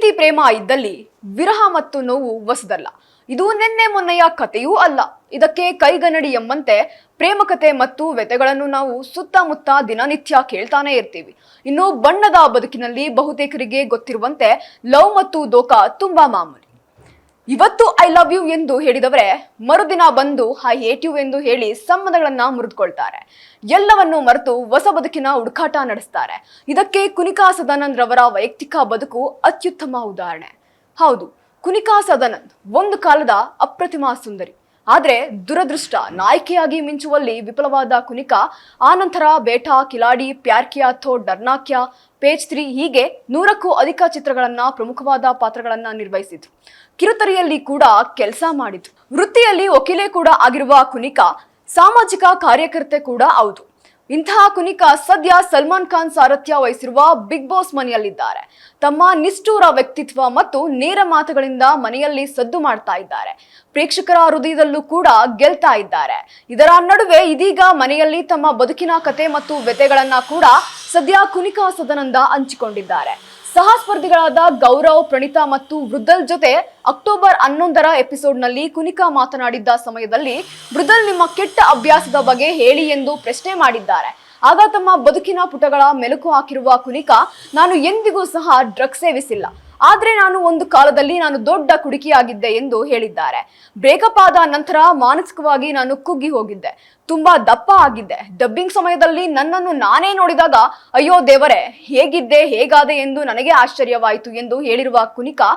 ಪ್ರೀತಿ ಪ್ರೇಮ ಇದ್ದಲ್ಲಿ ವಿರಹ ಮತ್ತು ನೋವು ಹೊಸದಲ್ಲ. ಇದು ನಿನ್ನೆ ಮೊನ್ನೆಯ ಕಥೆಯೂ ಅಲ್ಲ. ಇದಕ್ಕೆ ಕೈಗನ್ನಡಿ ಎಂಬಂತೆ ಪ್ರೇಮ ಕಥೆ ಮತ್ತು ವ್ಯಥೆಗಳನ್ನು ನಾವು ಸುತ್ತಮುತ್ತ ದಿನನಿತ್ಯ ಕೇಳ್ತಾನೆ ಇರ್ತೀವಿ. ಇನ್ನು ಬಣ್ಣದ ಬದುಕಿನಲ್ಲಿ ಬಹುತೇಕರಿಗೆ ಗೊತ್ತಿರುವಂತೆ ಲವ್ ಮತ್ತು ದೋಖಾ ತುಂಬಾ ಮಾಮೂಲಿ. ಇವತ್ತು ಐ ಲವ್ ಯು ಎಂದು ಹೇಳಿದವರೇ ಮರುದಿನ ಬಂದು ಐ ಹೇಟ್ ಯು ಎಂದು ಹೇಳಿ ಸಂಬಂಧಗಳನ್ನ ಮುರಿದುಕೊಳ್ತಾರೆ. ಎಲ್ಲವನ್ನು ಮರೆತು ಹೊಸ ಬದುಕಿನ ಹುಡುಕಾಟ ನಡೆಸ್ತಾರೆ. ಇದಕ್ಕೆ ಕುನಿಕಾ ಸದಾನಂದ್ ರವರ ವೈಯಕ್ತಿಕ ಬದುಕು ಅತ್ಯುತ್ತಮ ಉದಾಹರಣೆ. ಹೌದು, ಕುನಿಕಾ ಸದಾನಂದ್ ಒಂದು ಕಾಲದ ಅಪ್ರತಿಮ ಸುಂದರಿ. ಆದ್ರೆ ದುರದೃಷ್ಟ, ನಾಯಕಿಯಾಗಿ ಮಿಂಚುವಲ್ಲಿ ವಿಫಲವಾದ ಕುನಿಕಾ ಆನಂತರ ಬೇಟಾ, ಕಿಲಾಡಿ, ಪ್ಯಾರ್ ಕಿಯಾ ತೋ ಡರ್ನಾ ಕ್ಯಾ, ಪೇಜ್ 3 ಹೀಗೆ 100ಕ್ಕೂ ಅಧಿಕ ಚಿತ್ರಗಳನ್ನ ಪ್ರಮುಖವಾದ ಪಾತ್ರಗಳನ್ನ ನಿರ್ವಹಿಸಿದ್ರು. ಕಿರುತೆರೆಯಲ್ಲಿ ಕೂಡ ಕೆಲಸ ಮಾಡಿದ್ರು. ವೃತ್ತಿಯಲ್ಲಿ ವಕೀಲೆ ಕೂಡ ಆಗಿರುವ ಕುನಿಕಾ ಸಾಮಾಜಿಕ ಕಾರ್ಯಕರ್ತೆ ಕೂಡ ಹೌದು. ಇಂತಹ ಕುನಿಕಾ ಸದ್ಯ ಸಲ್ಮಾನ್ ಖಾನ್ ಸಾರಥ್ಯ ವಹಿಸಿರುವ ಬಿಗ್ ಬಾಸ್ ಮನೆಯಲ್ಲಿದ್ದಾರೆ. ತಮ್ಮ ನಿಷ್ಠೂರ ವ್ಯಕ್ತಿತ್ವ ಮತ್ತು ನೇರ ಮಾತುಗಳಿಂದ ಮನೆಯಲ್ಲಿ ಸದ್ದು ಮಾಡ್ತಾ ಇದ್ದಾರೆ. ಪ್ರೇಕ್ಷಕರ ಹೃದಯದಲ್ಲೂ ಕೂಡ ಗೆಲ್ತಾ ಇದ್ದಾರೆ. ಇದರ ನಡುವೆ ಇದೀಗ ಮನೆಯಲ್ಲಿ ತಮ್ಮ ಬದುಕಿನ ಕತೆ ಮತ್ತು ವ್ಯಥೆಗಳನ್ನ ಕೂಡ ಸದ್ಯ ಕುನಿಕಾ ಸದಾನಂದ ಹಂಚಿಕೊಂಡಿದ್ದಾರೆ. ಸಹ ಸ್ಪರ್ಧಿಗಳಾದ ಗೌರವ್, ಪ್ರಣೀತಾ ಮತ್ತು ವೃದಲ್ ಜೊತೆ ಅಕ್ಟೋಬರ್ 11ರ ಎಪಿಸೋಡ್ನಲ್ಲಿ ಕುನಿಕಾ ಮಾತನಾಡಿದ್ದ ಸಮಯದಲ್ಲಿ ವೃದಲ್ ನಿಮ್ಮ ಕೆಟ್ಟ ಅಭ್ಯಾಸದ ಬಗ್ಗೆ ಹೇಳಿ ಎಂದು ಪ್ರಶ್ನೆ ಮಾಡಿದ್ದಾರೆ. ಆಗ ತಮ್ಮ ಬದುಕಿನ ಪುಟಗಳ ಮೆಲುಕು ಹಾಕಿರುವ ಕುನಿಕಾ, ನಾನು ಎಂದಿಗೂ ಸಹ ಡ್ರಗ್ಸ್ ಸೇವಿಸಿಲ್ಲ, ಆದ್ರೆ ನಾನು ಒಂದು ಕಾಲದಲ್ಲಿ ನಾನು ದೊಡ್ಡ ಕುಡುಕಿಯಾಗಿದ್ದೆ ಎಂದು ಹೇಳಿದ್ದಾರೆ. ಬ್ರೇಕಪ್ ಆದ ನಂತರ ಮಾನಸಿಕವಾಗಿ ನಾನು ಕುಗ್ಗಿ ಹೋಗಿದ್ದೆ, ತುಂಬಾ ದಪ್ಪ ಆಗಿದ್ದೆ. ಡಬ್ಬಿಂಗ್ ಸಮಯದಲ್ಲಿ ನನ್ನನ್ನು ನಾನೇ ನೋಡಿದಾಗ ಅಯ್ಯೋ ದೇವರೇ, ಹೇಗಿದ್ದೆ ಹೇಗಾದೆ ಎಂದು ನನಗೆ ಆಶ್ಚರ್ಯವಾಯಿತು ಎಂದು ಹೇಳಿರುವ ಕುನಿಕಾ,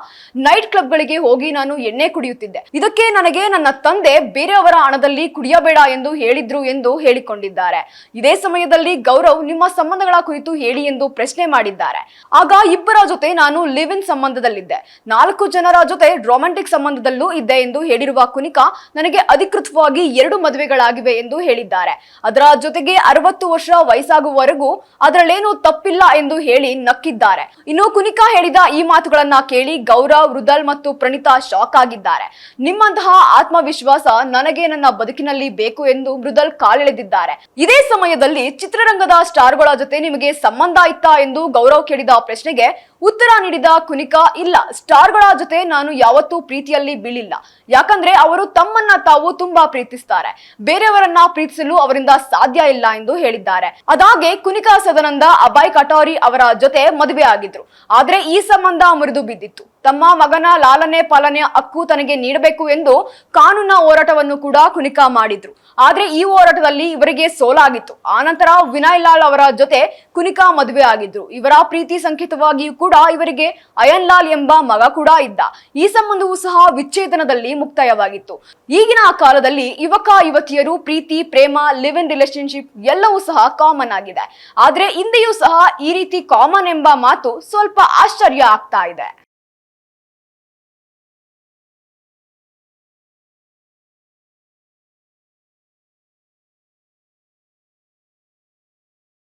ನೈಟ್ ಕ್ಲಬ್ಗಳಿಗೆ ಹೋಗಿ ನಾನು ಎಣ್ಣೆ ಕುಡಿಯುತ್ತಿದ್ದೆ. ಇದಕ್ಕೆ ನನಗೆ ನನ್ನ ತಂದೆ ಬೇರೆಯವರ ಹಣದಲ್ಲಿ ಕುಡಿಯಬೇಡ ಎಂದು ಹೇಳಿದ್ರು ಎಂದು ಹೇಳಿಕೊಂಡಿದ್ದಾರೆ. ಇದೇ ಸಮಯದಲ್ಲಿ ಗೌರವ್ ನಿಮ್ಮ ಸಂಬಂಧಗಳ ಕುರಿತು ಹೇಳಿ ಎಂದು ಪ್ರಶ್ನೆ ಮಾಡಿದ್ದಾರೆ. ಆಗ ಇಬ್ಬರ ಜೊತೆ ನಾನು ಲಿವ್ ಇನ್ ಸಂಬಂಧದಲ್ಲಿದ್ದೆ, 4 ಜನರ ಜೊತೆ ರೊಮ್ಯಾಂಟಿಕ್ ಸಂಬಂಧದಲ್ಲೂ ಇದ್ದೆ ಎಂದು ಹೇಳಿರುವ ಕುನಿಕಾ, ನನಗೆ ಅಧಿಕೃತವಾಗಿ 2 ಮದುವೆಗಳಾಗಿವೆ ಎಂದು ಹೇಳಿದ್ದಾರೆ. ಅದರ ಜೊತೆಗೆ 60 ವರ್ಷ ವಯಸ್ಸಾಗುವವರೆಗೂ ಅದರಲ್ಲೇನೂ ತಪ್ಪಿಲ್ಲ ಎಂದು ಹೇಳಿ ನಕ್ಕಿದ್ದಾರೆ. ಇನ್ನು ಕುನಿಕಾ ಹೇಳಿದ ಈ ಮಾತುಗಳನ್ನ ಕೇಳಿ ಗೌರವ್, ವೃದಲ್ ಮತ್ತು ಪ್ರಣೀತಾ ಶಾಕ್ ಆಗಿದ್ದಾರೆ. ನಿಮ್ಮಂತಹ ಆತ್ಮವಿಶ್ವಾಸ ನನಗೆ ನನ್ನ ಬದುಕಿನಲ್ಲಿ ಬೇಕು ಎಂದು ವೃದಲ್ ಕಾಲೆಳೆದಿದ್ದಾರೆ. ಇದೇ ಸಮಯದಲ್ಲಿ ಚಿತ್ರರಂಗದ ಸ್ಟಾರ್ಗಳ ಜೊತೆ ನಿಮಗೆ ಸಂಬಂಧ ಇತ್ತಾ ಎಂದು ಗೌರವ್ ಕೇಳಿದ ಪ್ರಶ್ನೆಗೆ ಉತ್ತರ ನೀಡಿದ ಕುನಿಕಾ, ಇಲ್ಲ, ಸ್ಟಾರ್ಗಳ ಜೊತೆ ನಾನು ಯಾವತ್ತೂ ಪ್ರೀತಿಯಲ್ಲಿ ಬೀಳಿಲ್ಲ. ಯಾಕಂದ್ರೆ ಅವರು ತಮ್ಮನ್ನ ತಾವು ತುಂಬಾ ಪ್ರೀತಿಸ್ತಾರೆ, ಬೇರೆಯವರನ್ನ ಪ್ರೀತಿಸಲು ಅವರಿಂದ ಸಾಧ್ಯ ಇಲ್ಲ ಎಂದು ಹೇಳಿದ್ದಾರೆ. ಅದಾಗೆ ಕುನಿಕಾ ಸದಾನಂದ ಅಭಯ್ ಕಟಾರಿ ಅವರ ಜೊತೆ ಮದುವೆ ಆಗಿದ್ರು. ಆದ್ರೆ ಈ ಸಂಬಂಧ ಮುರಿದು ಬಿದ್ದಿತ್ತು. ತಮ್ಮ ಮಗನ ಲಾಲನೆ ಪಾಲನೆ ಹಕ್ಕು ತನಗೆ ನೀಡಬೇಕು ಎಂದು ಕಾನೂನಿನ ಹೋರಾಟವನ್ನು ಕೂಡ ಕುನಿಕಾ ಮಾಡಿದ್ರು. ಆದ್ರೆ ಈ ಹೋರಾಟದಲ್ಲಿ ಇವರಿಗೆ ಸೋಲಾಗಿತ್ತು. ಆನಂತರ ವಿನಯ್ ಲಾಲ್ ಅವರ ಜೊತೆ ಕುನಿಕಾ ಮದುವೆ ಆಗಿದ್ರು. ಇವರ ಪ್ರೀತಿ ಸಂಕೇತವಾಗಿಯೂ ಕೂಡ ಇವರಿಗೆ ಅಯನ್ ಲಾಲ್ ಎಂಬ ಮಗ ಕೂಡ ಇದ್ದ. ಈ ಸಂಬಂಧವೂ ಸಹ ವಿಚ್ಛೇದನದಲ್ಲಿ ಮುಕ್ತಾಯವಾಗಿತ್ತು. ಈಗಿನ ಕಾಲದಲ್ಲಿ ಯುವಕ ಯುವತಿಯರು ಪ್ರೀತಿ, ಪ್ರೇಮ, ಲಿವ್ ಇನ್ ರಿಲೇಶನ್ಶಿಪ್ ಎಲ್ಲವೂ ಸಹ ಕಾಮನ್ ಆಗಿದೆ. ಆದ್ರೆ ಹಿಂದೆಯೂ ಸಹ ಈ ರೀತಿ ಕಾಮನ್ ಎಂಬ ಮಾತು ಸ್ವಲ್ಪ ಆಶ್ಚರ್ಯ ಆಗ್ತಾ ಇದೆ.